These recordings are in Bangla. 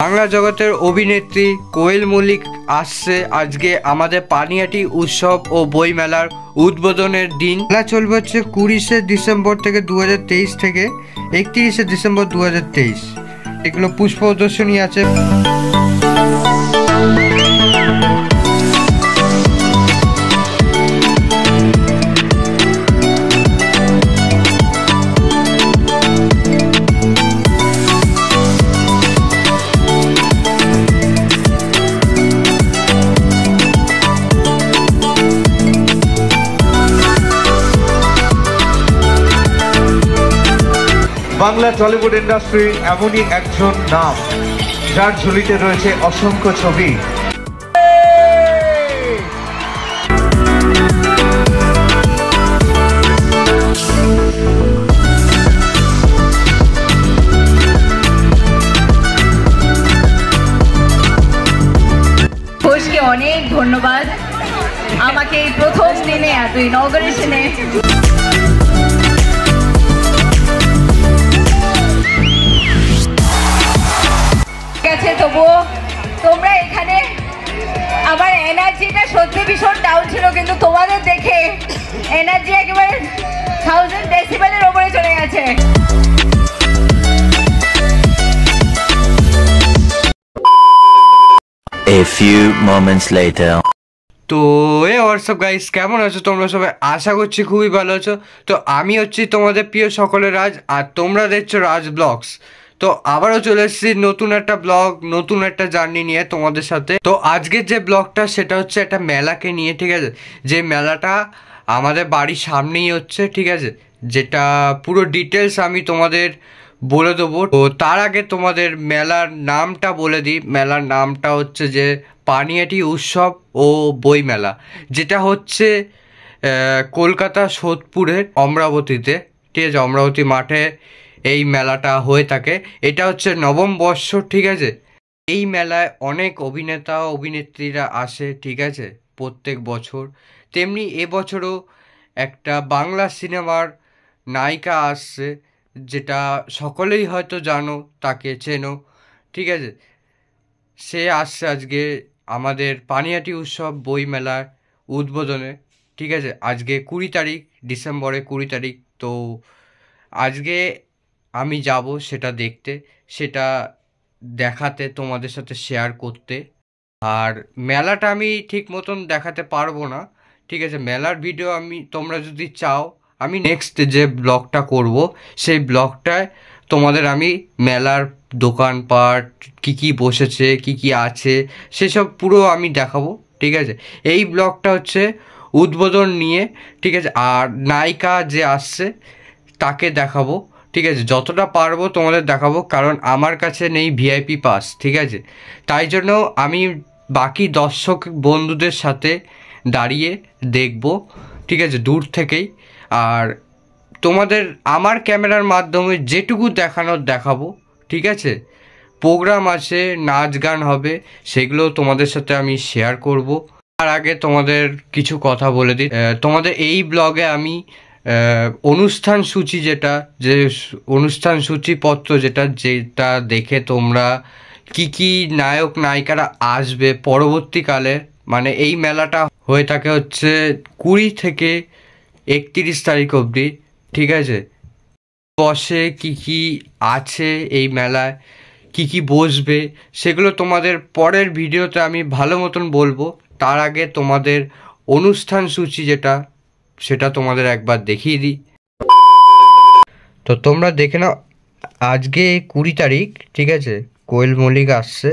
বাংলা জগতের অভিনেত্রী কোয়েল মল্লিক আসছে আজকে আমাদের পানিহাটি উৎসব ও বইমেলার উদ্বোধনের দিন। মেলা চলবে হচ্ছে 20শে ডিসেম্বর থেকে 2023 থেকে 31শে ডিসেম্বর 2023। এগুলো পুষ্প প্রদর্শনী আছে। বাংলা টলিউড ইন্ডাস্ট্রির এমনই একজন নাম যার ঝুলিতে রয়েছে অসংখ্য ছবি। ঘোষকে অনেক ধন্যবাদ আমাকে এই প্রথম দিনে এত ইনঅগারেশনে তবুও তোমরা এখানে আমার এনার্জিটা সত্যি ভীষণ ডাউন ছিল, কিন্তু তোমাদের দেখে এনার্জি একেবারে 1000 ডেসিবেলের ওপরে চলে গেছে। A few moments later. তো হোয়াটসঅ্যাপ গাইস, কেমন আছো তোমরা সবাই? আশা করছি খুবই ভালো আছো। তো আমি হচ্ছি তোমাদের প্রিয় সকলের রাজ, আর তোমরা দেখছো রাজ ব্লগস। তো আবারও চলে এসেছি নতুন একটা ব্লগ, নতুন একটা জার্নি নিয়ে তোমাদের সাথে। তো আজকের যে ব্লগটা সেটা হচ্ছে একটা মেলাকে নিয়ে, ঠিক আছে? যে মেলাটা আমাদের বাড়ির সামনেই হচ্ছে, ঠিক আছে? যেটা পুরো ডিটেলস আমি তোমাদের বলে দেবো। তো তার আগে তোমাদের মেলার নামটা বলে দিই। মেলার নামটা হচ্ছে যে পানিহাটি উৎসব ও বইমেলা, যেটা হচ্ছে কলকাতা সোদপুরের অমরাবতীতে, ঠিক আছে? অমরাবতী মাঠে এই মেলাটা হয়ে থাকে। এটা হচ্ছে নবম বর্ষ, ঠিক আছে? এই মেলায় অনেক অভিনেতা অভিনেত্রীরা আসে, ঠিক আছে, প্রত্যেক বছর। তেমনি এবছরও একটা বাংলা সিনেমার নায়িকা আসছে, যেটা সকলেই হয়তো জানো, তাকে চেনো, ঠিক আছে? সে আসছে আজকে আমাদের পানিহাটি উৎসব বইমেলার উদ্বোধনে, ঠিক আছে? আজকে 20 তারিখ, ডিসেম্বরের 20 তারিখ। তো আজকে আমি যাব সেটা দেখতে, সেটা দেখাতে, তোমাদের সাথে শেয়ার করতে। আর মেলাটা আমি ঠিক মতন দেখাতে পারবো না, ঠিক আছে? মেলার ভিডিও তোমরা যদি চাও, আমি নেক্সট যে ব্লগটা করব সেই ব্লগটায় তোমাদের আমি মেলার দোকানপাট কী কী বসেছে, কী কী আছে, সেসব পুরো আমি দেখাবো, ঠিক আছে? এই ব্লগটা হচ্ছে উদ্বোধন নিয়ে, ঠিক আছে? আর নায়িকা যে আসছে তাকে দেখাবো, ঠিক আছে? যতটা পারবো তোমাদের দেখাবো, কারণ আমার কাছে নেই ভিআইপি পাস, ঠিক আছে? তাই জন্য আমি বাকি দর্শক বন্ধুদের সাথে দাঁড়িয়ে দেখব, ঠিক আছে, দূর থেকেই। আর তোমাদের আমার ক্যামেরার মাধ্যমে যেটুকু দেখানোর দেখাবো, ঠিক আছে? প্রোগ্রাম আছে, নাচ গান হবে, সেগুলো তোমাদের সাথে আমি শেয়ার করব। তার আগে তোমাদের কিছু কথা বলে দিই। তোমাদের এই ব্লগে আমি অনুষ্ঠান সূচি, যে অনুষ্ঠান সূচিপত্র যেটা দেখে তোমরা কি কি নায়ক নায়িকারা আসবে পরবর্তীকালে, মানে এই মেলাটা হয়ে থাকে হচ্ছে 20 থেকে 31 তারিখ অবধি, ঠিক আছে? বসে কি কি আছে এই মেলায়, কি কি বসবে, সেগুলো তোমাদের পরের ভিডিওতে আমি ভালো মতন বলবো। তার আগে তোমাদের অনুষ্ঠান সূচি সেটা তোমাদের একবার দেখিয়ে দিই। তো তোমরা দেখে নাও, আজকে 20 তারিখ, ঠিক আছে? কোয়েল মল্লিক আসছে,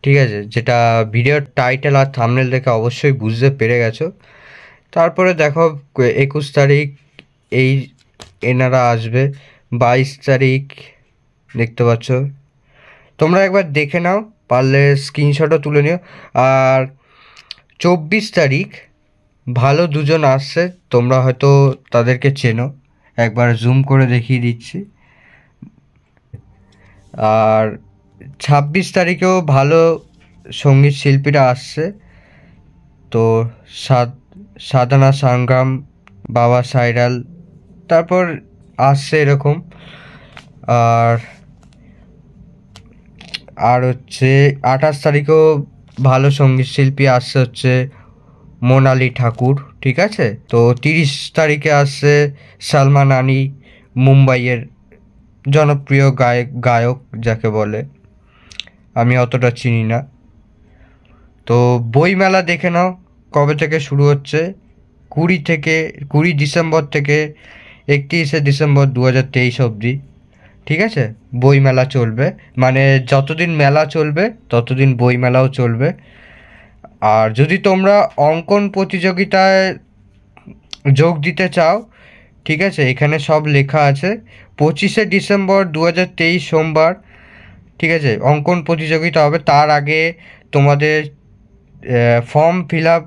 ঠিক আছে? যেটা ভিডিওর টাইটেল আর থাম্বনেল দেখে অবশ্যই বুঝতে পেরে গেছো। তারপরে দেখো 21 তারিখ এনারা আসবে। 22 তারিখ দেখতে পাচ্ছ, তোমরা একবার দেখে নাও, পারলে স্ক্রিনশটও তুলে নিও। আর 24 তারিখ ভালো দুজন আসছে, তোমরা হয়তো তাদেরকে চেনো, একবার জুম করে দেখিয়ে দিচ্ছি। আর 26 তারিখেও ভালো সঙ্গীত শিল্পীরা আসছে, তো সাধনা সংগ্রাম, বাবা সাইরাল, তারপর আসছে এরকম। আর আর হচ্ছে 28 তারিখেও ভালো সঙ্গীত শিল্পী আসছে হচ্ছে মোনালি ঠাকুর, ঠিক আছে। তো 30 তারিখে আসছে সালমান আলী, মুম্বাইয়ের জনপ্রিয় গায়ক যাকে বলে, আমি অতটা চিনি না। তো বইমেলা দেখে নাও কবে থেকে শুরু হচ্ছে, 20 ডিসেম্বর থেকে 31শে ডিসেম্বর 2023 অবধি, ঠিক আছে। বইমেলা চলবে, মানে যতদিন মেলা চলবে ততদিন বইমেলাও চলবে। আর যদি তোমরা অঙ্কন প্রতিযোগিতায় যোগ দিতে চাও, ঠিক আছে, এখানে সব লেখা আছে। 25শে ডিসেম্বর 2023 সোমবার, ঠিক আছে, অঙ্কন প্রতিযোগিতা হবে। তার আগে তোমাদের ফর্ম ফিল আপ,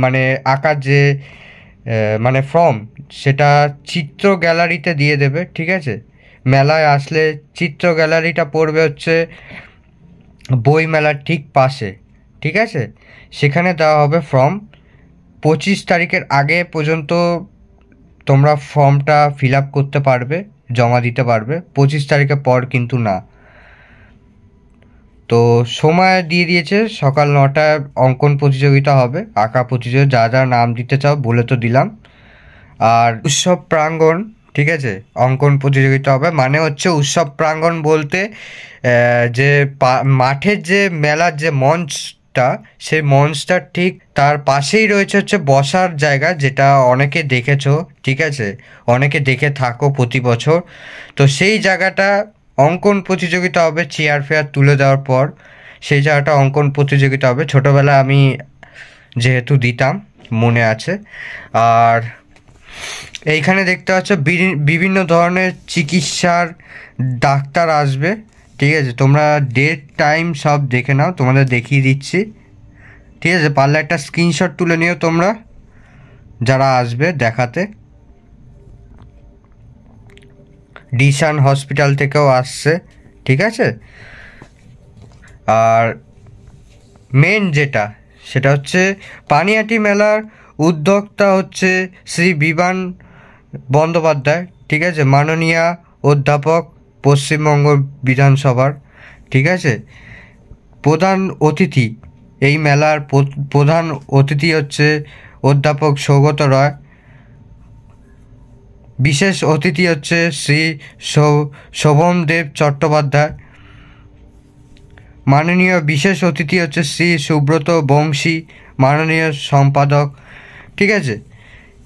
মানে আঁকার যে মানে ফর্ম, সেটা চিত্র গ্যালারিতে দিয়ে দেবে, ঠিক আছে। মেলায় আসলে চিত্র গ্যালারিটা পড়বে হচ্ছে বই মেলার ঠিক পাশে, ঠিক আছে। সেখানে দেওয়া হবে ফর্ম। 25 তারিখের আগে পর্যন্ত তোমরা ফর্মটা ফিল আপ করতে পারবে, জমা দিতে পারবে, 25 তারিখের পর কিন্তু না। তো সময় দিয়ে দিয়েছে, সকাল 9টায় অঙ্কন প্রতিযোগিতা হবে, আঁকা প্রতিযোগিতা। যা যা নাম দিতে চাও বলে তো দিলাম। আর উৎসব প্রাঙ্গণ, ঠিক আছে, অঙ্কন প্রতিযোগিতা হবে। মানে হচ্ছে উৎসব প্রাঙ্গণ বলতে যে মাঠের যে মেলার যে মঞ্চটা, সেই মঞ্চটার ঠিক তার পাশেই রয়েছে হচ্ছে বসার জায়গা, যেটা অনেকে দেখেছো, ঠিক আছে, অনেকে দেখে থাকো প্রতি বছর। তো সেই জায়গাটা অঙ্কন প্রতিযোগিতা হবে, চেয়ার ফেয়ার তুলে দেওয়ার পর সেই জায়গাটা অঙ্কন প্রতিযোগিতা হবে। ছোটোবেলায় আমি যেহেতু দিতাম, মনে আছে। আর এইখানে দেখতে পাচ্ছ বিভিন্ন ধরনের চিকিৎসার ডাক্তার আসবে, ঠিক আছে। তোমরা ডেট টাইম সব দেখে নাও, তোমাদের দেখিয়ে দিচ্ছি, ঠিক আছে। পারলে একটা স্ক্রিনশট তুলে নিও তোমরা যারা আসবে দেখাতে। ডিসান হসপিটাল থেকেও আসছে, ঠিক আছে। আর মেন যেটা, সেটা হচ্ছে পানিহাটি মেলার উদ্যোক্তা হচ্ছে শ্রী বিমান বন্দ্যোপাধ্যায়, ঠিক আছে, মাননীয় অধ্যাপক পশ্চিমবঙ্গ বিধানসভার, ঠিক আছে। প্রধান অতিথি, এই মেলার প্রধান অতিথি হচ্ছে অধ্যাপক সৌগত রয়। বিশেষ অতিথি হচ্ছে শ্রী শোভনদেব চট্টোপাধ্যায়। মাননীয় বিশেষ অতিথি হচ্ছে শ্রী সুব্রত বংশী, মাননীয় সম্পাদক, ঠিক আছে।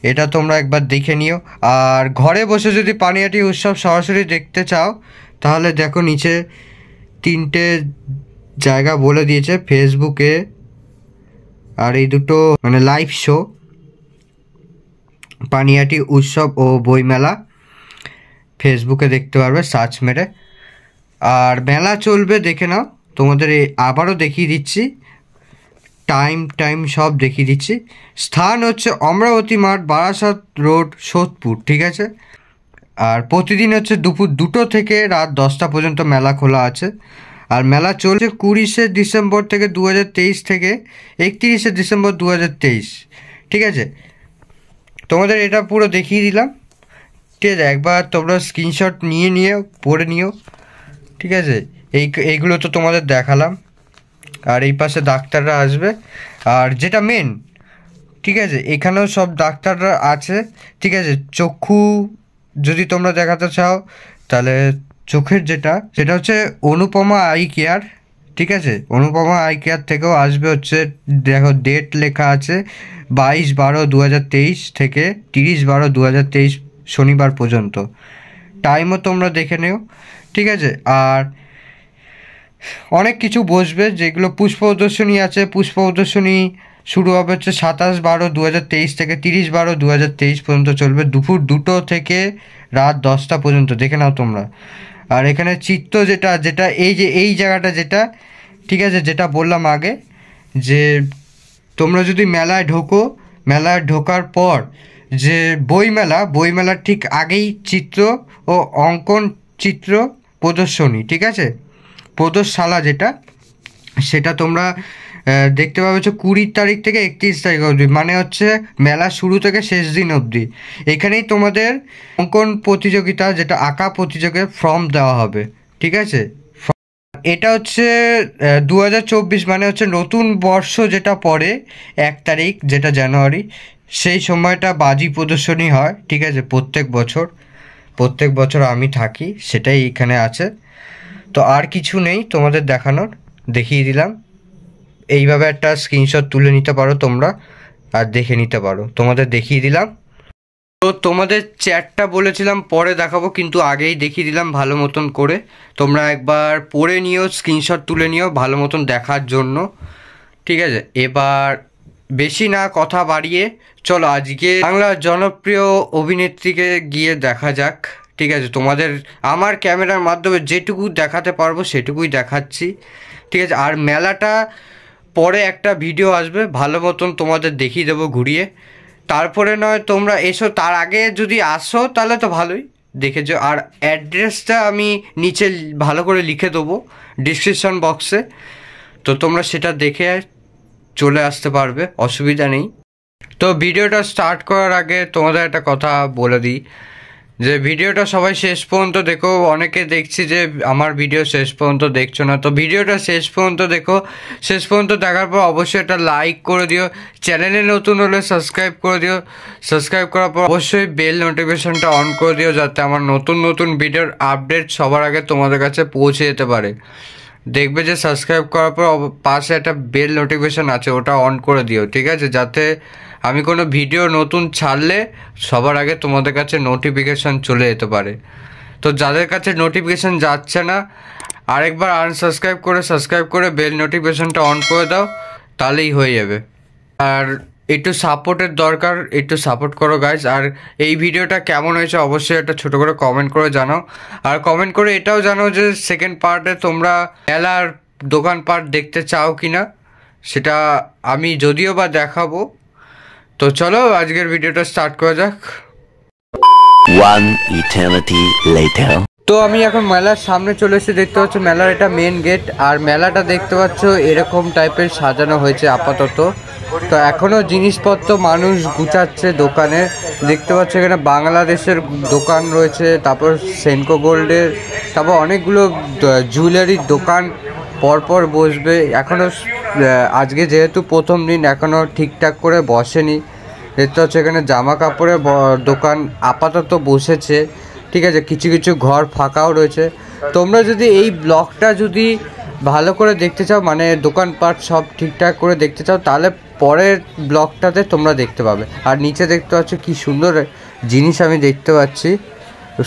এটা তোমরা একবার দেখে নিও। আর ঘরে বসে যদি পানিহাটি উৎসব সরাসরি দেখতে চাও, তাহলে দেখো নিচে 3টে জায়গা বলে দিয়েছে, ফেসবুকে আর এই দুটো মানে লাইভ শো, পানিহাটি উৎসব ও বইমেলা, ফেসবুকে দেখতে পারবে সার্চ মেরে। আর মেলা চলবে দেখে নাও, তোমাদের আবারও দেখিয়ে দিচ্ছি, টাইম সব দেখিয়ে দিচ্ছি। স্থান হচ্ছে অমরাবতী মাঠ, বারাসাত রোড, সোদপুর, ঠিক আছে। আর প্রতিদিন হচ্ছে দুপুর 2টো থেকে রাত 10টা পর্যন্ত মেলা খোলা আছে। আর মেলা চলছে 20শে ডিসেম্বর থেকে 2023 থেকে 31শে ডিসেম্বর 2023, ঠিক আছে। তোমাদের এটা পুরো দেখিয়ে দিলাম, ঠিক আছে। একবার তোমরা স্ক্রিনশট নিয়ে পড়ে নিও, ঠিক আছে। এইগুলো তো তোমাদের দেখালাম। আর এই পাশে ডাক্তাররা আসবে। আর যেটা মেন, ঠিক আছে, এখানেও সব ডাক্তাররা আছে, ঠিক আছে। চক্ষু যদি তোমরা দেখাতে চাও, তাহলে চোখের সেটা হচ্ছে অনুপমা আই কেয়ার, ঠিক আছে। অনুপমা আই কেয়ার থেকেও আসবে হচ্ছে, দেখো ডেট লেখা আছে 22/12/2023 থেকে 30/12/2023 শনিবার পর্যন্ত। টাইমও তোমরা দেখে নিও, ঠিক আছে। আর অনেক কিছু বসবে, যেগুলো পুষ্প প্রদর্শনী আছে। পুষ্প প্রদর্শনী শুরু হবে হচ্ছে 27/12/2023 থেকে 30/12/2023 পর্যন্ত চলবে, দুপুর 2টো থেকে রাত 10টা পর্যন্ত, দেখে নাও তোমরা। আর এখানে চিত্র যেটা এই জায়গাটা যেটা, ঠিক আছে, যেটা বললাম আগে, যে তোমরা যদি মেলায় ঢোকার পর যে বইমেলার ঠিক আগেই চিত্র ও অঙ্কন চিত্র প্রদর্শনী, ঠিক আছে, প্রদর্শালা যেটা, সেটা তোমরা দেখতে পাবে হচ্ছে 20 তারিখ থেকে 31 তারিখ অবধি, মানে হচ্ছে মেলা শুরু থেকে শেষ দিন অবধি। এখানেই তোমাদের অঙ্কন প্রতিযোগিতা, যেটা আঁকা প্রতিযোগিতার ফর্ম দেওয়া হবে, ঠিক আছে। এটা হচ্ছে 2024 মানে হচ্ছে নতুন বর্ষ যেটা পড়ে 1 তারিখ যেটা জানুয়ারি, সেই সময়টা বাজি প্রদর্শনী হয়, ঠিক আছে। প্রত্যেক বছর আমি থাকি, সেটাই এখানে আছে। তো আর কিছু নেই তোমাদের দেখানোর, দেখিয়ে দিলাম। এইভাবে একটা স্ক্রিনশট তুলে নিতে পারো তোমরা আর দেখে নিতে পারো, তোমাদের দেখিয়ে দিলাম। তো তোমাদের চ্যাটটা বলেছিলাম পরে দেখাবো, কিন্তু আগেই দেখিয়ে দিলাম ভালো মতন করে। তোমরা একবার পড়ে নিও, স্ক্রিনশট তুলে নিও ভালো মতন দেখার জন্য, ঠিক আছে। এবার বেশি না কথা বাড়িয়ে চলো আজকে বাংলার জনপ্রিয় অভিনেত্রীকে গিয়ে দেখা যাক, ঠিক আছে। তোমাদের আমার ক্যামেরার মাধ্যমে যেটুকু দেখাতে পারবো সেটুকুই দেখাচ্ছি, ঠিক আছে। আর মেলাটা পরে একটা ভিডিও আসবে, ভালো মতন তোমাদের দেখিয়ে দেবো ঘুরিয়ে। তারপরে নয় তোমরা এসো, তার আগে যদি আসো তাহলে তো ভালোই দেখেছো। আর অ্যাড্রেসটা আমি নিচে ভালো করে লিখে দেবো ডিসক্রিপশন বক্সে, তো তোমরা সেটা দেখে চলে আসতে পারবে, অসুবিধা নেই। তো ভিডিওটা স্টার্ট করার আগে তোমাদের একটা কথা বলে দিই যে ভিডিওটা সবাই শেষ পর্যন্ত দেখো। অনেকে দেখছি যে আমার ভিডিও শেষ পর্যন্ত দেখছো না, তো ভিডিওটা শেষ পর্যন্ত দেখো। শেষ পর্যন্ত দেখার পর অবশ্যই একটা লাইক করে দিও, চ্যানেলে নতুন হলে সাবস্ক্রাইব করে দিও। সাবস্ক্রাইব করার পর অবশ্যই বেল নোটিফিকেশনটা অন করে দিও, যাতে আমার নতুন ভিডিওর আপডেট সবার আগে তোমাদের কাছে পৌঁছে যেতে পারে। দেখবে যে সাবস্ক্রাইব করার পর পাশে একটা বেল নোটিফিকেশান আছে, ওটা অন করে দিও, ঠিক আছে, যাতে আমি কোনো ভিডিও নতুন ছাড়লে সবার আগে তোমাদের কাছে নোটিফিকেশান চলে যেতে পারে। তো যাদের কাছে নোটিফিকেশান যাচ্ছে না, আরেকবার আনসাবস্ক্রাইব করে সাবস্ক্রাইব করে বেল নোটিফিকেশানটা অন করে দাও, তাহলেই হয়ে যাবে। আর একটু সাপোর্টের দরকার, একটু সাপোর্ট করো গাইজ। আর এই ভিডিওটা কেমন হয়েছে অবশ্যই একটা ছোটো করে কমেন্ট করে জানাও। আর কমেন্ট করে এটাও জানাও যে সেকেন্ড পার্টে তোমরা মেলার দোকানপাট দেখতে চাও কি না, সেটা আমি যদিও বা দেখাবো। তো চলো আজকের ভিডিওটা স্টার্ট করা যাক। One eternity later. তো আমি এখন মেলার সামনে চলে এসে দেখতে পাচ্ছ মেলার এটা মেন গেট, আর মেলাটা দেখতে পাচ্ছ এরকম টাইপের সাজানো হয়েছে আপাতত। তো এখনও জিনিসপত্র মানুষ গুছাচ্ছে দোকানে, দেখতে পাচ্ছ এখানে বাংলাদেশের দোকান রয়েছে, তারপর সেনকো গোল্ডের, তারপর অনেকগুলো জুয়েলারির দোকান পরপর বসবে। এখনও আজকে যেহেতু প্রথম দিন এখনও ঠিকঠাক করে বসেনি। দেখতে পাচ্ছ এখানে জামা কাপড়ের দোকান আপাতত বসেছে, ঠিক আছে। কিছু ঘর ফাঁকাও রয়েছে। তোমরা যদি এই ব্লগটা যদি ভালো করে দেখতে চাও, মানে দোকানপাট সব ঠিকঠাক করে দেখতে চাও, তাহলে পরের ব্লগটাতে তোমরা দেখতে পাবে। আর নিচে দেখতে পাচ্ছ কি সুন্দর জিনিস আমি দেখতে পাচ্ছি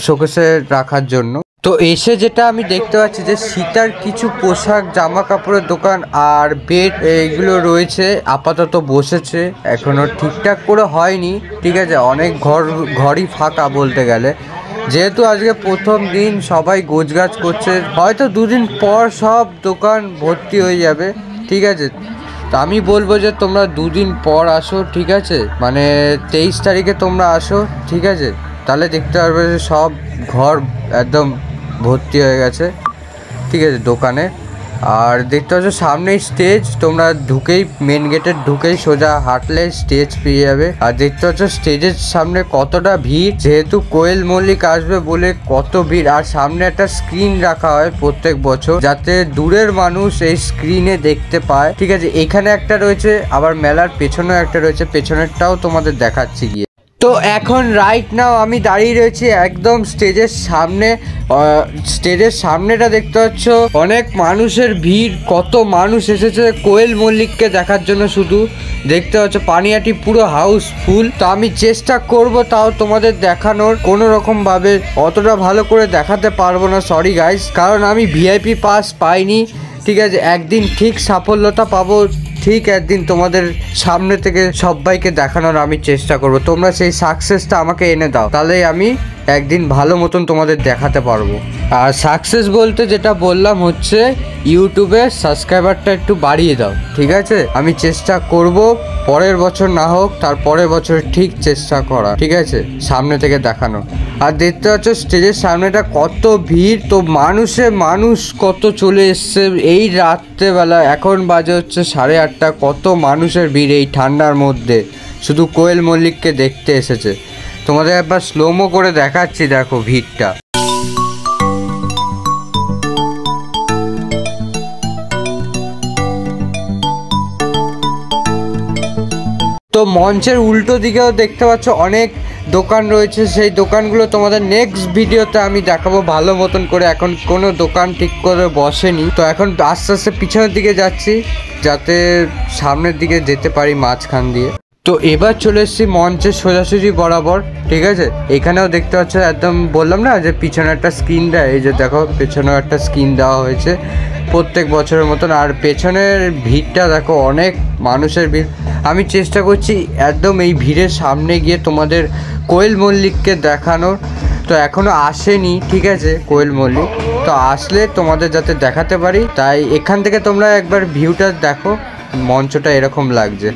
শোকেসে রাখার জন্য। তো এসে যেটা আমি দেখতে পাচ্ছি যে সীতার কিছু পোশাক, জামা কাপড়ের দোকান আর বেড এইগুলো রয়েছে, আপাতত বসেছে, এখনও ঠিকঠাক করে হয়নি, ঠিক আছে। অনেক ঘরই ফাঁকা বলতে গেলে, যেহেতু আজকে প্রথম দিন সবাই গোছগাছ করছে, হয়তো দুদিন পর সব দোকান ভর্তি হয়ে যাবে, ঠিক আছে। তো আমি বলবো যে তোমরা দুদিন পর আসো, ঠিক আছে, মানে 23 তারিখে তোমরা আসো, ঠিক আছে, তাহলে দেখতে পারবে যে সব ঘর একদম ভর্তি হয়ে গেছে, ঠিক আছে, দোকানে। আর দেখতে পাচ্ছ সামনেই স্টেজ, তোমরা ঢুকেই মেন গেটের ঢুকেই সোজা হাঁটলে স্টেজ পেয়ে যাবে। আর দেখতে পাচ্ছ স্টেজের সামনে কতটা ভিড়, যেহেতু কোয়েল মল্লিক আসবে বলে কত ভিড়। আর সামনে একটা স্ক্রিন রাখা হয় প্রত্যেক বছর, যাতে দূরের মানুষ এই স্ক্রিনে দেখতে পায়, ঠিক আছে। এখানে একটা রয়েছে, আবার মেলার পেছনেও একটা রয়েছে, পেছনেরটাও তোমাদের দেখাচ্ছি গিয়ে। তো এখন রাইট নাও আমি দাঁড়িয়ে রয়েছি একদম স্টেজের সামনে। স্টেজের সামনেটা দেখতে পাচ্ছ অনেক মানুষের ভিড়, কত মানুষ এসেছে কোয়েল মল্লিককে দেখার জন্য। শুধু দেখতে পাচ্ছ পানিহাটি পুরো হাউসফুল। তো আমি চেষ্টা করব তাও তোমাদের দেখানোর, কোনো রকম ভাবে অতটা ভালো করে দেখাতে পারবো না, সরি গাইস, কারণ আমি ভিআইপি পাস পাইনি, ঠিক আছে। একদিন ঠিক সাফল্যতা পাবো, ঠিক একদিন তোমাদের সামনে থেকে সবাইকে দেখানোর আমি চেষ্টা করব। তোমরা সেই সাকসেসটা আমাকে এনে দাও, তাহলেই আমি একদিন ভালো মতন তোমাদের দেখাতে পারবো। আর সাকসেস বলতে যেটা বললাম হচ্ছে ইউটিউবে সাবস্ক্রাইবারটা একটু বাড়িয়ে দাও, ঠিক আছে। আমি চেষ্টা করব পরের বছর না হোক তার পরের বছর ঠিক চেষ্টা করা, ঠিক আছে, সামনে থেকে দেখানো। আর দেখতে পাচ্ছ স্টেজের সামনেটা কত ভিড়, তো মানুষ কত চলে এসছে এই রাত্রেবেলা। এখন বাজে হচ্ছে 8:30, কত মানুষের ভিড় এই ঠান্ডার মধ্যে, শুধু কোয়েল মল্লিককে দেখতে এসেছে। তোমাদের একবার স্লোমো করে দেখাচ্ছি, দেখো ভিড়টা। মঞ্চের উল্টো দিকেও দেখতে পাচ্ছ অনেক দোকান রয়েছে, সেই দোকানগুলো তোমাদের নেক্সট ভিডিওতে আমি দেখাবো ভালো মতন করে। এখন কোনো দোকান ঠিক করে বসেনি, তো এখন আস্তে আস্তে পিছনের দিকে যাচ্ছি যাতে সামনের দিকে যেতে পারি মাঝখান দিয়ে। তো এবার চলে এসেছি মঞ্চের সোজাসুজি বরাবর, ঠিক আছে। এখানেও দেখতে পাচ্ছ একদম বললাম না যে পিছনে একটা স্ক্রিন দেয়, এই যে দেখো পেছনেও একটা স্ক্রিন দেওয়া হয়েছে প্রত্যেক বছরের মতন। আর পেছনের ভিড়টা দেখো, অনেক মানুষের ভিড়। আমি চেষ্টা করছি একদম এই ভিড়ের সামনে গিয়ে তোমাদের কোয়েল মল্লিককে দেখানোর। তো এখনও আসেনি, ঠিক আছে, কোয়েল মল্লিক। তো আসলে তোমাদের যাতে দেখাতে পারি, তাই এখান থেকে তোমরা একবার ভিউটা দেখো, মঞ্চটা এরকম লাগছে।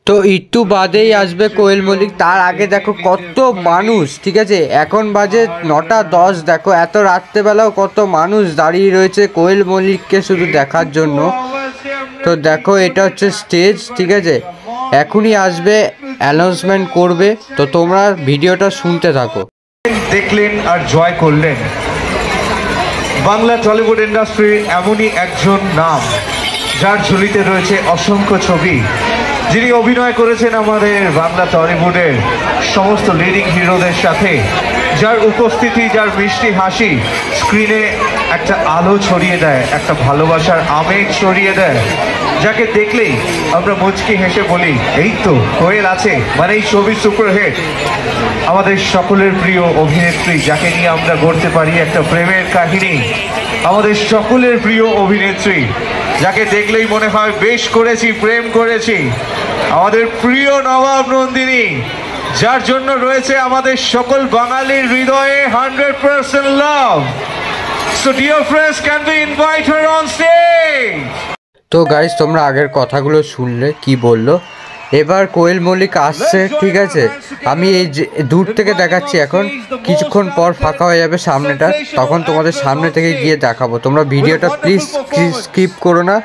তো একটু বাদেই আসবে কোয়েল মল্লিক, তার আগে দেখো কত মানুষ, ঠিক আছে। এখন বাজে 9:10, দেখো এত রাত্রেবেলাও কত মানুষ দাঁড়িয়ে রয়েছে কোয়েল মল্লিককে শুধু দেখার জন্য। তো দেখো এটা হচ্ছে স্টেজ, ঠিক আছে, এখনই আসবে, অ্যানাউন্সমেন্ট করবে। তো তোমরা ভিডিওটা শুনতে থাকো। দেখলেন আর জয় করলেন। বাংলা টলিউড ইন্ডাস্ট্রির এমনই একজন নাম যার ঝুলিতে রয়েছে অসংখ্য ছবি, যিনি অভিনয় করেছেন আমাদের বাংলা টলিউডের সমস্ত লিডিং হিরোদের সাথে, যার উপস্থিতি, যার মিষ্টি হাসি স্ক্রিনে একটা আলো ছড়িয়ে দেয়, একটা ভালোবাসার আবেগ ছড়িয়ে দেয়, যাকে দেখলেই আমরা মুচকি হেসে বলি এই তো কোয়েল আছে, মানে এই ছবি সুপারহিট। আমাদের সকলের প্রিয় অভিনেত্রী, যাকে নিয়ে আমরা গড়তে পারি একটা প্রেমের কাহিনী, আমাদের সকলের প্রিয় অভিনেত্রী, যাকে দেখলেই মনে হয় বেশ করেছি, প্রেম করেছি, আমাদের প্রিয় নবাব নন্দিনী, যার জন্য রয়েছে আমাদের সকল বাঙালির হৃদয়ে 100% লাভ। So dear friends, can we invite her on stage? তো গাইস, তোমরা আগের কথাগুলো শুনলে কি বললো। এবার কোয়েল মল্লিক আসছে, ঠিক আছে। আমি এই যে দূর থেকে দেখাচ্ছি, এখন কিছুক্ষণ পর ফাঁকা হয়ে যাবে সামনেটা, তখন তোমাদের সামনে থেকে গিয়ে দেখাবো। তোমরা ভিডিওটা প্লিজ স্কিপ করো না,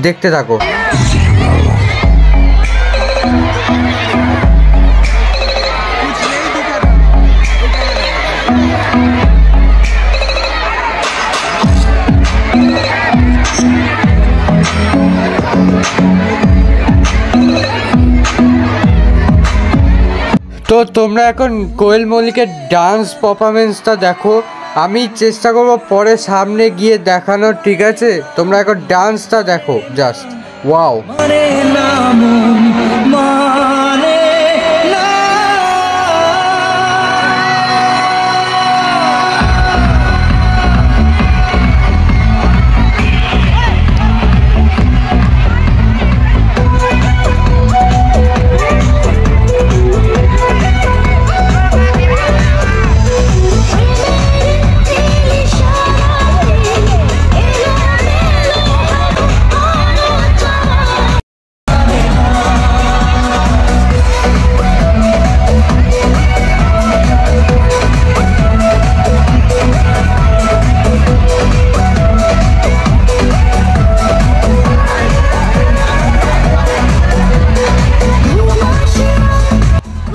দেখতে থাকো। তো তোমরা এখন কোয়েল মল্লিকের ডান্স পারফরমেন্সটা দেখো, আমি চেষ্টা করবো পরে সামনে গিয়ে দেখানোর, ঠিক আছে। তোমরা এখন ডান্সটা দেখো, জাস্ট ওয়াও।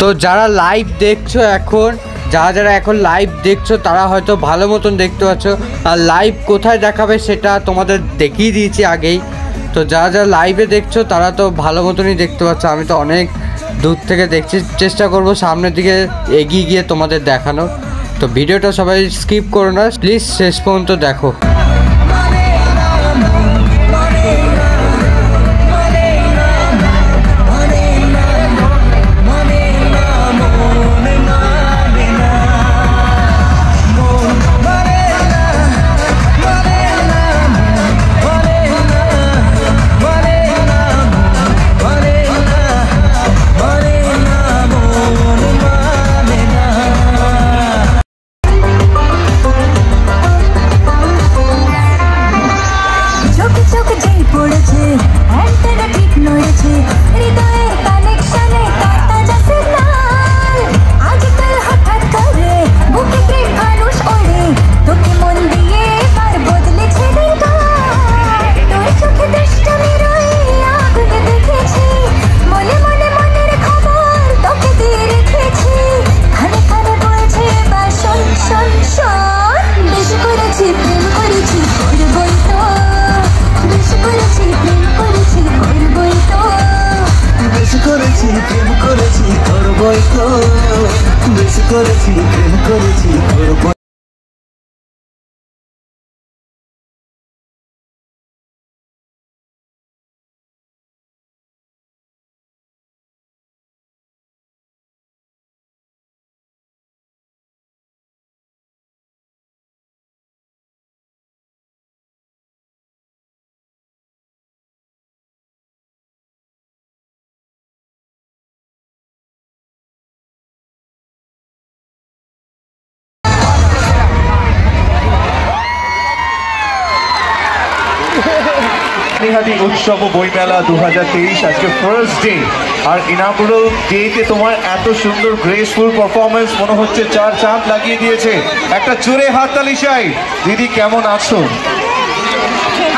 তো যারা লাইভ দেখছো, যারা এখন লাইভ দেখছো, তারা হয়তো ভালো মতন দেখতে পাচ্ছ। আর লাইভ কোথায় দেখাবে সেটা তোমাদের দেখিয়ে দিয়েছি আগেই। তো যারা লাইভে দেখছো তারা তো ভালো মতনই দেখতে পাচ্ছ। আমি তো অনেক দূর থেকে দেখছি, চেষ্টা করব সামনের দিকে এগিয়ে গিয়ে তোমাদের দেখানো। তো ভিডিওটা সবাই স্কিপ করো না, প্লিজ শেষ পর্যন্ত দেখো। করেছি প্রেম করেছি করব পানিহাটি উৎসব ও বইমেলা 2023 আজকে ফার্স্ট ডে, আর ইনাগুরাল ডেতে তোমার এত সুন্দর গ্রেসফুল পারফরমেন্স, মনে হচ্ছে চার চাঁদ লাগিয়ে দিয়েছে। একটা জোরে হাততালি চাই। দিদি কেমন আছো?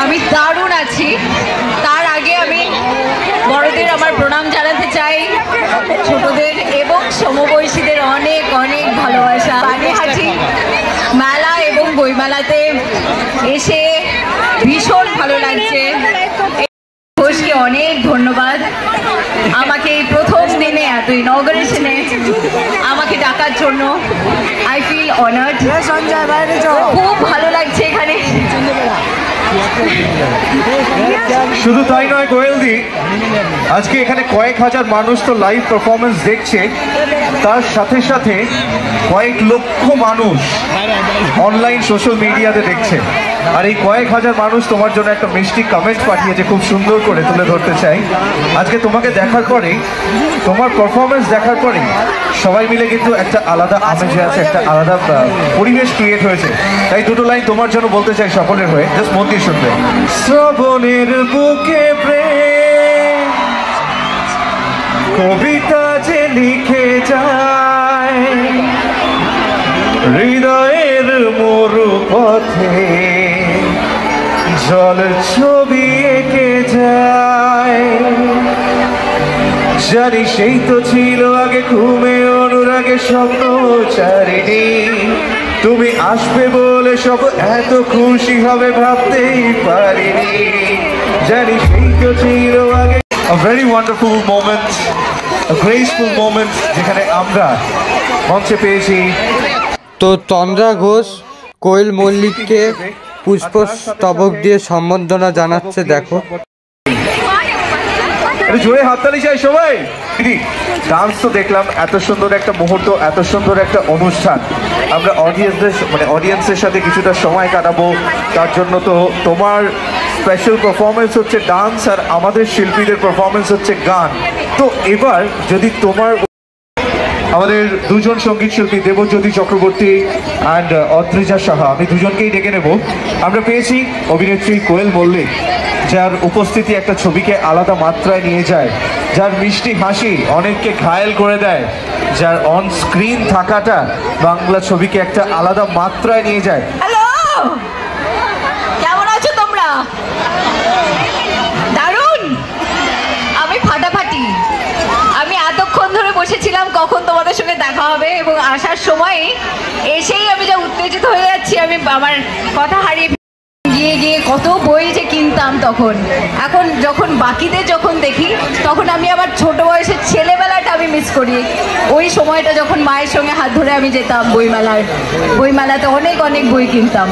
আমি দারুণ আছি। তার আগে আমি বড়দের আমার প্রণাম জানাতে চাই, ছোটদের এবং সমবয়সীদের অনেক অনেক ভালোবাসা। পানিহাটি মেলা এবং বইমেলাতে এসে ভীষণ ভালো লাগছে। ঘোষকে অনেক ধন্যবাদ আমাকে এই প্রথম দিনে এত ইনঅগারেশনে আমাকে ডাকার জন্য। আই ফিল অনার্ড, খুব ভালো লাগছে এখানে। শুধু তাই নয় কোয়েলদি, আজকে এখানে কয়েক হাজার মানুষ তো লাইভ পারফরমেন্স দেখছে, তার সাথে সাথে কয়েক লক্ষ মানুষ অনলাইন সোশ্যাল মিডিয়াতে দেখছে। আর এই কয়েক হাজার মানুষ তোমার জন্য একটা মিষ্টি কমেন্ট পাঠিয়েছে, খুব সুন্দর করে তুলে ধরতে চাই। আজকে তোমাকে দেখার পরে, তোমার পারফরমেন্স দেখার পরে সবাই মিলে কিন্তু একটা আলাদা আমেজে আছে, একটা আলাদা পরিবেশ ক্রিয়েট হয়েছে। তাই দুটো লাইন তোমার জন্য বলতে চাই সকলের হয়ে, জাস্ট মন দিয়ে শুনবে। শ্রবণের বুকে প্রেম কবিতা যে লিখে যায়, হৃদয়ের মরু পথে জল ছবি এঁকে যায়। জানি সেই তো ছিল আগে ঘুমে অনুরাগে স্বপ্ন চারিণী, তুমি আসবে বলে সব এত খুশি হবে ভাবতেই পারিনি। জানি সেই তো ছিল আগে। A very wonderful moment, a graceful moment, যেখানে আমরা মঞ্চে পেয়েছি। তো তন্দ্রা ঘোষ কোয়েল মল্লিককে পুষ্পস্তবক দিয়ে সম্বর্ধনা জানাচ্ছে। দেখো জোরে হাততালি চাই সবাই। দিদি ডান্স তো দেখলাম, এত সুন্দর একটা মুহূর্ত, এত সুন্দর একটা অনুষ্ঠান। আমরা অডিয়েন্সের সাথে কিছুটা সময় কাটাবো, তার জন্য তো তোমার স্পেশাল পারফরমেন্স হচ্ছে ডান্স, আর আমাদের শিল্পীদের পারফরমেন্স হচ্ছে গান। তো এবার যদি তোমার আমাদের দুজন সঙ্গীত শিল্পী দেবজ্যোতি চক্রবর্তী অ্যান্ড অদ্রিজা সাহা, আমি দুজনকেই ডেকে নেব। আমরা পেয়েছি অভিনেত্রী কোয়েল মল্লিক, যার উপস্থিতি একটা ছবিকে আলাদা মাত্রায় নিয়ে যায়, যার মিষ্টি হাসি অনেককে ঘায়েল করে দেয়, যার অন স্ক্রিন থাকাটা বাংলা ছবিকে একটা আলাদা মাত্রায় নিয়ে যায়। হ্যালো, কেমন আছো তোমরা? দারুণ, আমি ফাটাফাটি। আমি এতক্ষণ ধরে বসেছিলাম কখন তোমাদের সঙ্গে দেখা হবে, এবং আসার সময় এসেই আমি যা উত্তেজিত হয়ে যাচ্ছি, আমি আমার কথা হারিয়ে গিয়ে গিয়ে কত বই যে কিনতাম তখন। এখন যখন বাকিদের যখন দেখি, তখন আমি আবার ছোট বয়সের ছেলেবেলাটা আমি মিস করি। ওই সময়টা যখন মায়ের সঙ্গে হাত ধরে আমি যেতাম বইমেলাতে অনেক অনেক বই কিনতাম।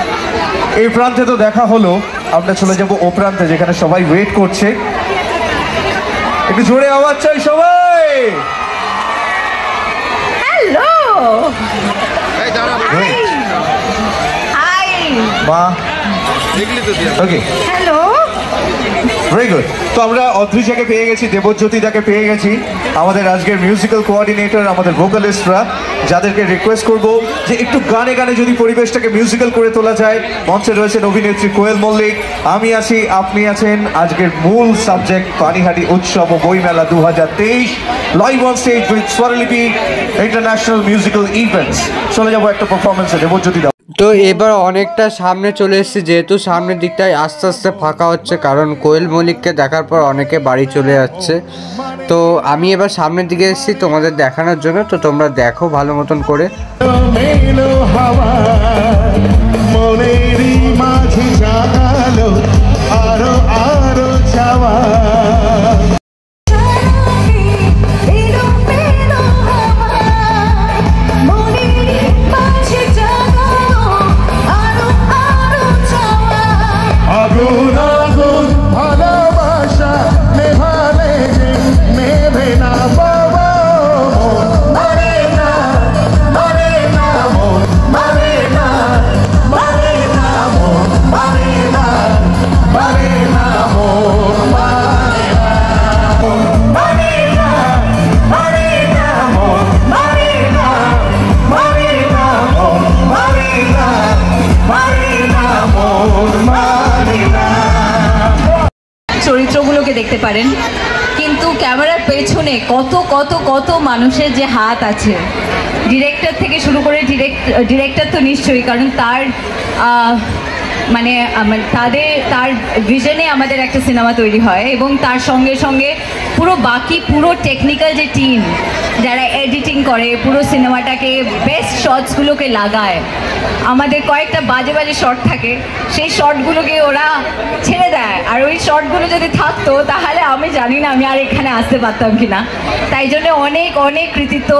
এই প্রান্তে তো দেখা হলো, আমরা চলে যাব ও প্রান্তে যেখানে সবাই ওয়েট করছে। একটু জোরে আওয়াজ চাই সবাই। হ্যালো, হাই মা, ওকে, হ্যালো, ভেরি গুড। তো আমরা অদ্রিজাকে পেয়ে গেছি, দেবজ্যোতিদাকে পেয়ে গেছি, আমাদের আজকের মিউজিক্যাল কোঅর্ডিনেটর, আমাদের ভোকালিস্টরা, যাদেরকে রিকোয়েস্ট করব যে একটু গানে গানে যদি পরিবেশটাকে মিউজিক্যাল করে তোলা যায়। মঞ্চে রয়েছেন অভিনেত্রী কোয়েল মল্লিক, আমি আছি, আপনি আছেন। আজকের মূল সাবজেক্ট পানিহাটি উৎসব ও বইমেলা 2023, লাইভ অন স্টেজ উইথ স্বরলিপি ইন্টারন্যাশনাল মিউজিক্যাল ইভেন্টস। চলে যাবো একটা পারফরমেন্সে, দেবজ্যোতি। তো এবার অনেকটা সামনে চলে এসেছি, যেহেতু সামনের দিকটায় আস্তে আস্তে ফাঁকা হচ্ছে, কারণ কোয়েল মল্লিককে দেখার পর অনেকে বাড়ি চলে যাচ্ছে। তো আমি এবার সামনের দিকে এসেছি তোমাদের দেখানোর জন্য, তো তোমরা দেখো ভালো মতন করে। মনে পারেন, কিন্তু ক্যামেরার পেছনে কত কত কত মানুষের যে হাত আছে, ডিরেক্টর থেকে শুরু করে ডিরেক্টর তো নিশ্চয়ই, কারণ তার মানে তার ভিশনে আমাদের একটা সিনেমা তৈরি হয়, এবং তার সঙ্গে সঙ্গে পুরো টেকনিক্যাল যে টিম যারা এডিটিং করে, পুরো সিনেমাটাকে বেস্ট শটসগুলোকে লাগায়। আমাদের কয়েকটা বাজে বাজে শট থাকে, সেই শটগুলোকে ওরা ছেড়ে দেয়, আর ওই শটগুলো যদি থাকতো তাহলে আমি জানি না আমি আর এখানে আসতে পারতাম কি না। তাই জন্য অনেক অনেক কৃতিত্ব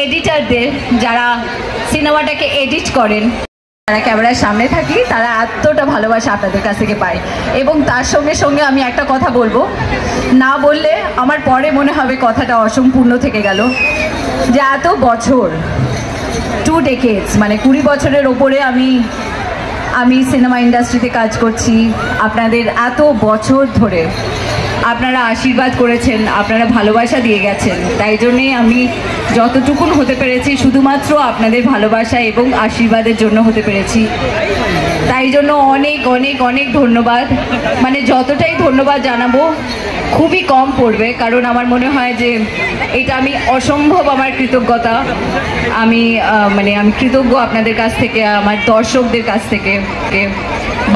এডিটারদের, যারা সিনেমাটাকে এডিট করেন। যারা ক্যামেরার সামনে থাকি তারা এতটা ভালোবাসা আপনাদের কাছ থেকে পাই। এবং তার সঙ্গে সঙ্গে আমি একটা কথা বলবো, না বললে আমার পরে মনে হবে কথাটা অসম্পূর্ণ থেকে গেল, যে এত বছর 2 decades মানে 20 বছরের ওপরে আমি সিনেমা ইন্ডাস্ট্রিতে কাজ করছি। আপনাদের এত বছর ধরে আপনারা আশীর্বাদ করেছেন, আপনারা ভালোবাসা দিয়ে গেছেন, তাই জন্যেই আমি যতটুকুন হতে পেরেছি শুধুমাত্র আপনাদের ভালোবাসা এবং আশীর্বাদের জন্য হতে পেরেছি। তাই জন্য অনেক অনেক অনেক ধন্যবাদ। মানে যতটাই ধন্যবাদ জানাবো খুবই কম পড়বে, কারণ আমার মনে হয় যে এটা আমি অসম্ভব আমার কৃতজ্ঞতা। আমি কৃতজ্ঞ আপনাদের কাছ থেকে, আমার দর্শকদের কাছ থেকে।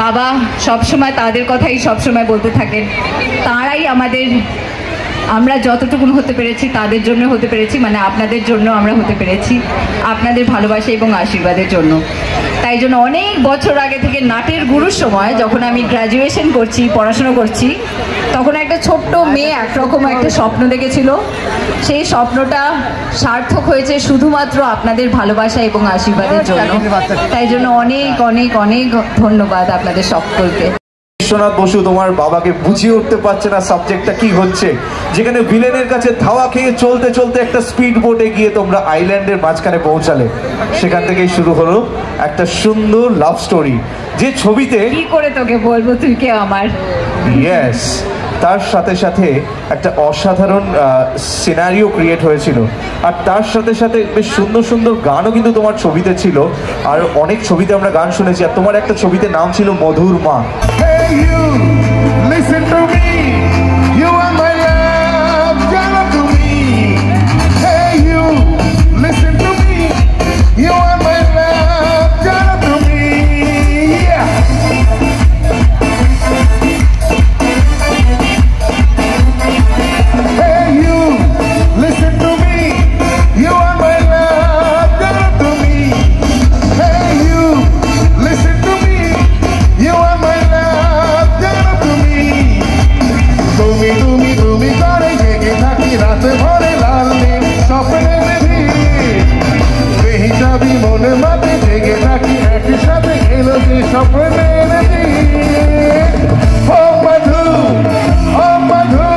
বাবা সবসময় তাদের কথাই সবসময় বলতে থাকেন, তাঁরাই আমরা যতটুকুন হতে পেরেছি তাদের জন্য হতে পেরেছি, মানে আপনাদের জন্য আমরা হতে পেরেছি, আপনাদের ভালোবাসা এবং আশীর্বাদের জন্য। তাই জন্য অনেক বছর আগে থেকে নাটের গুরুর সময় যখন আমি গ্র্যাজুয়েশন করছি, পড়াশোনা করছি, তখন একটা ছোট্ট মেয়ে একরকম একটা স্বপ্ন দেখেছিল। সেই স্বপ্নটা সার্থক হয়েছে শুধুমাত্র আপনাদের ভালোবাসা এবং আশীর্বাদের জন্য। তাই জন্য অনেক অনেক অনেক ধন্যবাদ আপনাদের সকলকে। বিশ্বনাথ বসু তোমার বাবাকে বুঝিয়ে উঠতে পারছে না সাবজেক্টটা কি হচ্ছে, যেখানে ভিলেনের কাছে ধাওয়া খেয়ে চলতে চলতে একটা স্পিড বোটে গিয়ে তোমরা আইল্যান্ডের মাঝখানে পৌঁছালে। সেখান থেকেই শুরু হলো একটা সুন্দর লাভ স্টোরি, যে ছবিতে কি করে তোকে বলবো তুই কে আমার। ইয়েস, তার সাথে সাথে একটা অসাধারণ সিনারিও ক্রিয়েট হয়েছিল, আর তার সাথে সাথে বেশ সুন্দর সুন্দর গানও কিন্তু তোমার ছবিতে ছিল। আর অনেক ছবিতে আমরা গান শুনেছি, আর তোমার একটা ছবিতে নাম ছিল মধুর মা। You listen to me, you are my love, tell to me. Hey you, listen to me, you are my love, tell to me. Yeah. Hey you, listen to me, you are my love, tell to me. Hey you, listen to me, you are my love, tell to me. তুমি করে জেগে থাকি রাতে ভরে লাল নীল স্বপ্নে দেখি, এই যাবি মনে মাতে জেগে থাকি একই সাথে এলো যে স্বপ্নে দেখি। ও মধু, ও মধু,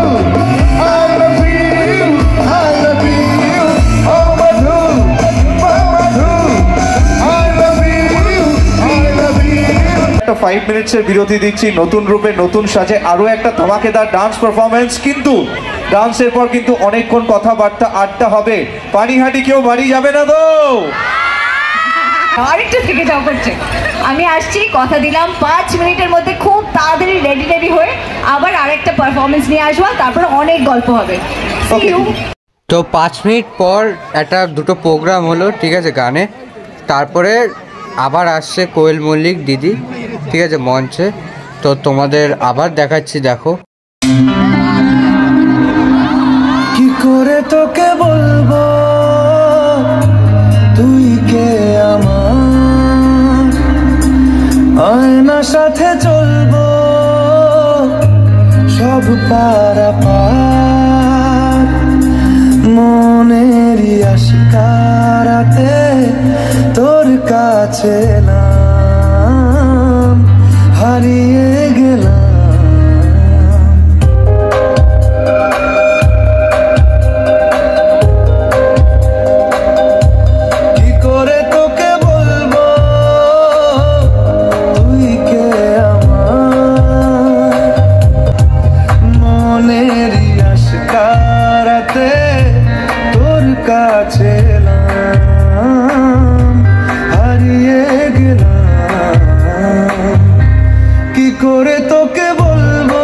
I love you, I love you. O Madhu, O Madhu, I love you, I love you. একটা 5 মিনিটসের বিরতি দিচ্ছি, নতুন রূপে নতুন সাজে আরো একটা ধামাকেদার ডান্স পারফরমেন্স। কিন্তু ডান্সের পর কিন্তু অনেকক্ষণ কথাবার্তা আড্ডা হবে। পানিহাটি কেউ বাড়ি যাবে না তো? আরেকটু থেকে যাও করছে। আমি আসছি, কথা দিলাম 5 মিনিটের মধ্যে খুব তাড়াতাড়ি রেডি হয়ে আবার আরেকটা পারফরমেন্স নিয়ে আসবো, তারপর অনেক গল্প হবে। See you. তো 5 মিনিট পর দুটো প্রোগ্রাম হলো, ঠিক আছে, গানে। তারপরে আবার আসছে কোয়েল মল্লিক দিদি, ঠিক আছে, মঞ্চে। তো তোমাদের আবার দেখাচ্ছি, দেখো। কি করে তোকে বলবো তুই কে আমার, আয়নার সাথে চলবো সব পারাপার, মনেরই আশিকারাতে তোর কাছে এলাম, হারিয়ে গেলাম। কি করে তোকে বলবো তুই কে আমার, মনেরই আশিকারাতে তোর কাছে এলাম, হারিয়ে গেলাম। কি করে তোকে বলবো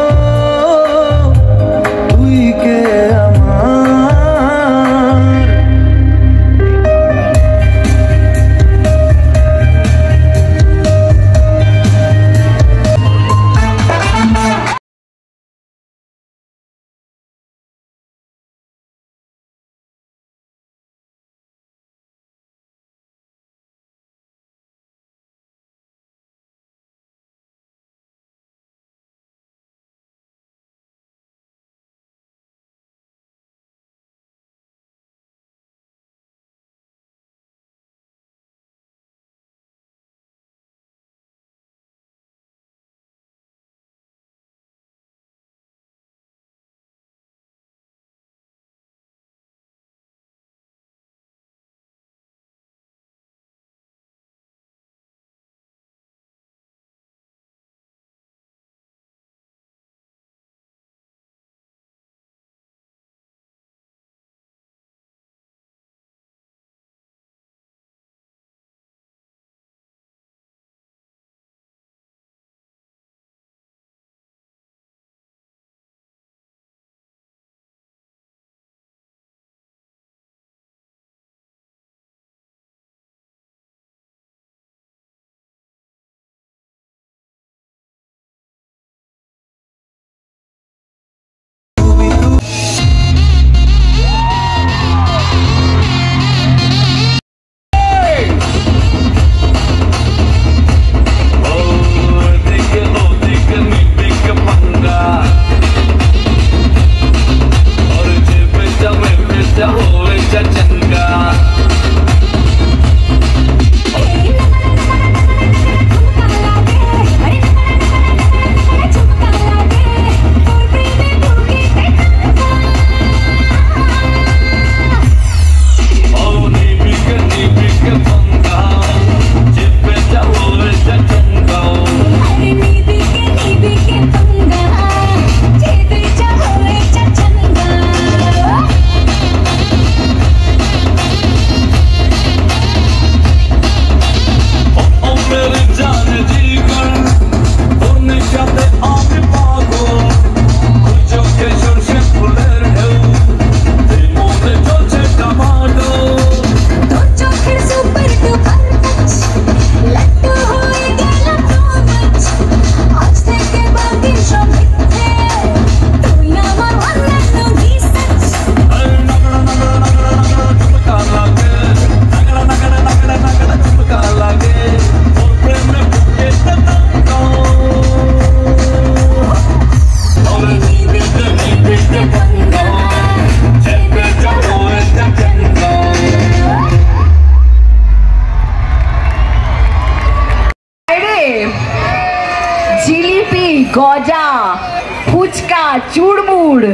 গজা, ফুচকা, চুড়মুড়,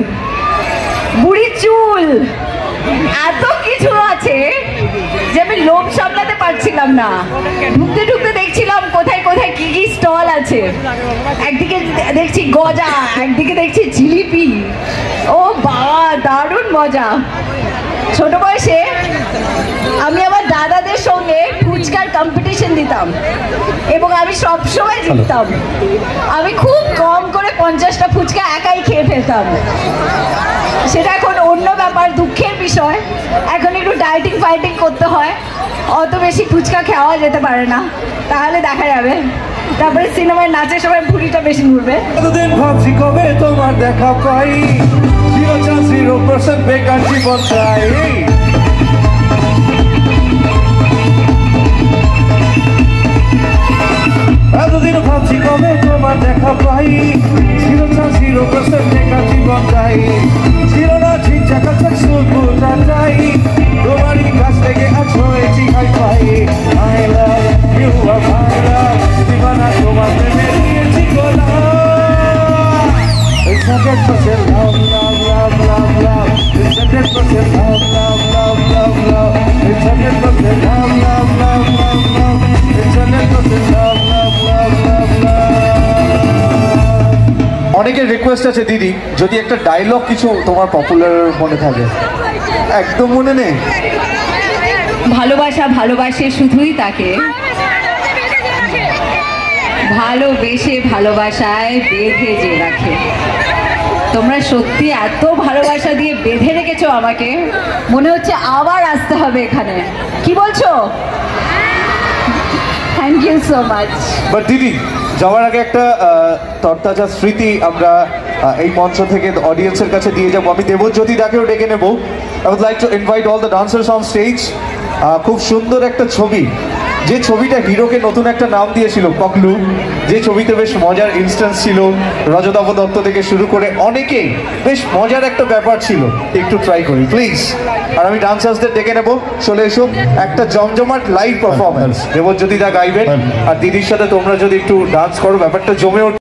বুড়ি চুল, এত কিছু আছে যে আমি লোভ সামলাতে পারছিলাম না। ঢুকতে ঢুকতে দেখছিলাম কোথায় কোথায় কি কি স্টল আছে। একদিকে দেখছি গজা, একদিকে দেখছি জিলিপি। ও বাবা, দারুণ মজা। ছোট বয়সে আমি আমার দাদাদের সঙ্গে ফুচকার কম্পিটিশন দিতাম এবং আমি সবসময় জিততাম। আমি খুব কম করে 50টা ফুচকা একাই খেয়ে ফেলতাম। সেটা এখন অন্য ব্যাপার, দুঃখের বিষয়। এখন একটু ডায়েটিং ফাইটিং করতে হয়, অত বেশি ফুচকা খাওয়া যেতে পারে না, তাহলে দেখা যাবে। তারপরে সিনেমায় নাচের সময় ভুঁড়িটা বেশি ঘুরবে। এতদিন ভাবছি কবে তোমার দেখা পাই, 0% বেকার জীবন চাই। এতদিন ভাবছি কবে তোমার দেখা পাই, 0% বেকার জীবন চাই। ছিল না ঠিক চাকাচাক সুলপুটা চাই, তোমারই কাছ থেকে আজ হয়েছি হাই পাই। I love you, I love দিবানা, তোমার প্রেমে দিয়েছি গোলা। It's 100% love, love, love, love, love. It's 100% love, love, love, love, love. It's 100% love, love, love, love, love. It's 100% love, love, love, love, love. অনেকের রিকোয়েস্ট আছে দিদি, যদি একটা ডায়লগ কিছু তোমার পপুলার মনে থাকে। একদম মনে নেই? ভালোবাসা ভালোবাসে শুধুই তাকে, ভালোবেসে ভালোবাসায় বেঁধে যে রাখে। তোমরা সত্যি এত ভালোবাসা দিয়ে বেঁধে রেখেছো আমাকে, মনে হচ্ছে আবার আসতে হবে এখানে। কি বলছো? Thank you so much. But দিদি, যাওয়ার আগে একটা তরতাজা স্মৃতি আমরা এই মঞ্চ থেকে অডিয়েন্সের কাছে দিয়ে যাবো। আমি দেবজ্যোতি দাকেও ডেকে নেব। I would like to invite all the dancers on stage. খুব সুন্দর একটা ছবি, যে ছবিটা হিরোকে নতুন একটা নাম দিয়েছিল পকলু, যে ছবিতে বেশ মজার ইনস্ট্যান্স ছিল, রজতাভ দত্ত থেকে শুরু করে অনেকেই, বেশ মজার একটা ব্যাপার ছিল। একটু ট্রাই করি প্লিজ। আর আমি ডান্সার্সদের ডেকে নেবো, চলে এসো। একটা জমজমাট লাইভ পারফরমেন্স দেবজ্যোতি দা গাইবেন, আর দিদির সাথে তোমরা যদি একটু ডান্স করো, ব্যাপারটা জমে ওঠে।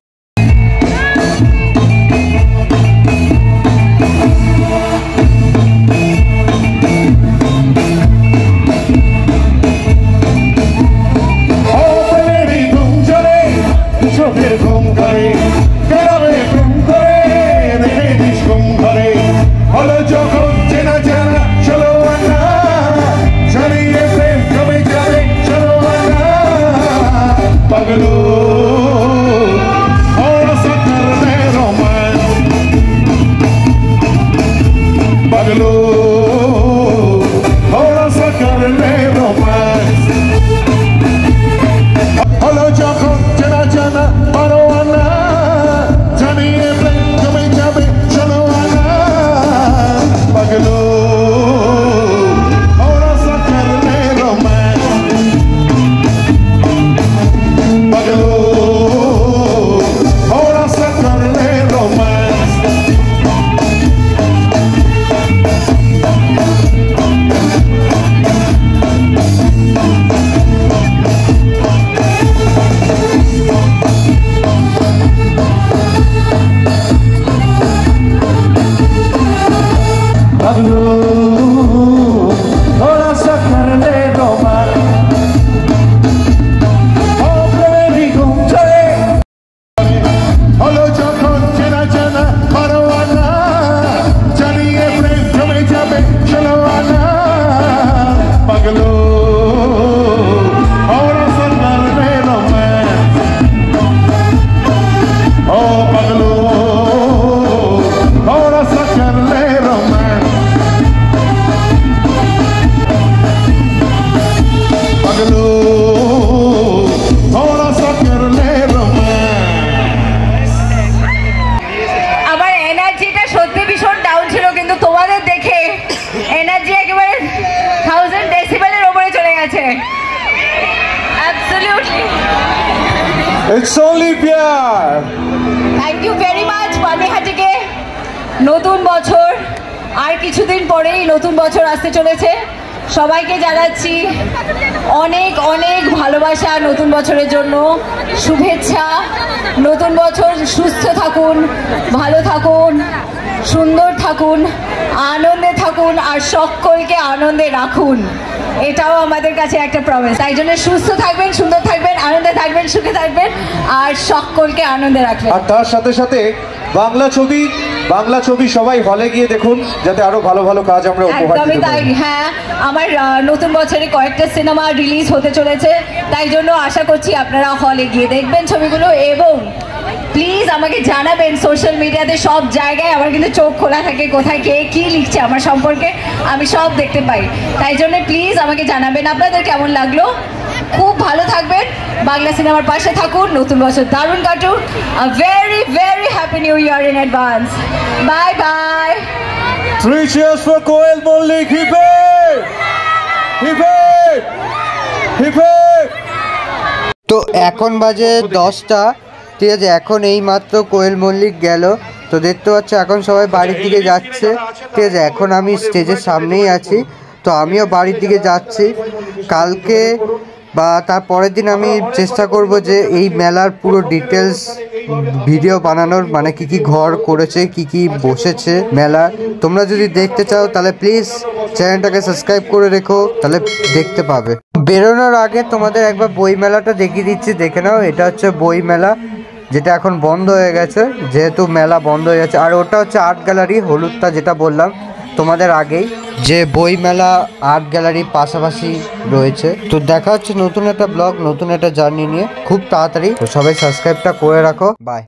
It's only pyar. Thank you very much পানিহাটিকে। নতুন বছর আর কিছুদিন পরেই নতুন বছর আসতে চলেছে। সবাইকে জানাচ্ছি অনেক অনেক ভালোবাসা নতুন বছরের জন্য, শুভেচ্ছা। নতুন বছর সুস্থ থাকুন, ভালো থাকুন, সুন্দর থাকুন, আনন্দে থাকুন আর সকলকে আনন্দে রাখুন। এটাও আমাদের কাছে একটা প্রমিস। তাই জন্য সুস্থ থাকবেন, সুন্দর থাকবেন, আনন্দে থাকবেন, সুখে থাকবেন আর সকলকে আনন্দে রাখবেন। আর তার সাথে সাথে বাংলা ছবি সবাই হলে গিয়ে দেখুন, যাতে আরো ভালো ভালো কাজ আমরা উপহার একদমই দিতে তাই। পারি। হ্যাঁ, আমার নতুন বছরে কয়েকটা সিনেমা রিলিজ হতে চলেছে, তাই জন্য আশা করছি আপনারা হলে গিয়ে দেখবেন ছবিগুলো। এবং প্লিজ আমাকে জানাবেন সোশ্যাল মিডিয়াতে, সব জায়গায় আমার কিন্তু চোখ খোলা থাকে, কোথায় কে কী লিখছে আমার সম্পর্কে আমি সব দেখতে পাই। তাই জন্য প্লিজ আমাকে জানাবেন আপনাদের কেমন লাগলো। খুব ভালো থাকবেন, বাংলা সিনেমার পাশে থাকুন, নতুন বছর দারুণ কাটুন। Very very happy new year in advance. Bye bye. 3 cheers for Koel Mollik. Hip hip! Hip hip! Hip hip! তো এখন বাজে 10টা, ঠিক আছে। এখন এই মাত্র কোয়েল মল্লিক গেল, তো দেখতে পাচ্ছ এখন সবাই বাড়ির দিকে যাচ্ছে, ঠিক আছে। এখন আমি স্টেজের সামনেই আছি, তো আমিও বাড়ির দিকে যাচ্ছি। কালকে বা তার পরের দিন আমি চেষ্টা করব যে এই মেলার পুরো ডিটেলস ভিডিও বানানোর, মানে কি কি ঘর করেছে, কি কি বসেছে মেলা। তোমরা যদি দেখতে চাও তাহলে প্লিজ চ্যানেলটাকে সাবস্ক্রাইব করে রেখো, তাহলে দেখতে পাবে। বেরোনোর আগে তোমাদের একবার বই মেলাটা দেখিয়ে দিচ্ছি, দেখে নাও। এটা হচ্ছে বই মেলা, যেটা এখন বন্ধ হয়ে গেছে, যেহেতু মেলা বন্ধ হয়ে গেছে। আর ওটা হচ্ছে আর্ট গ্যালারি, হলুদটা যেটা বললাম তোমাদের আগেই, যে বই মেলা আর্ট গ্যালারি পাশাপাশি রয়েছে। তো দেখা হচ্ছে নতুন একটা ব্লগ, নতুন একটা জার্নি নিয়ে খুব তাড়াতাড়ি। তো সবাই সাবস্ক্রাইবটা করে রাখো। বাই।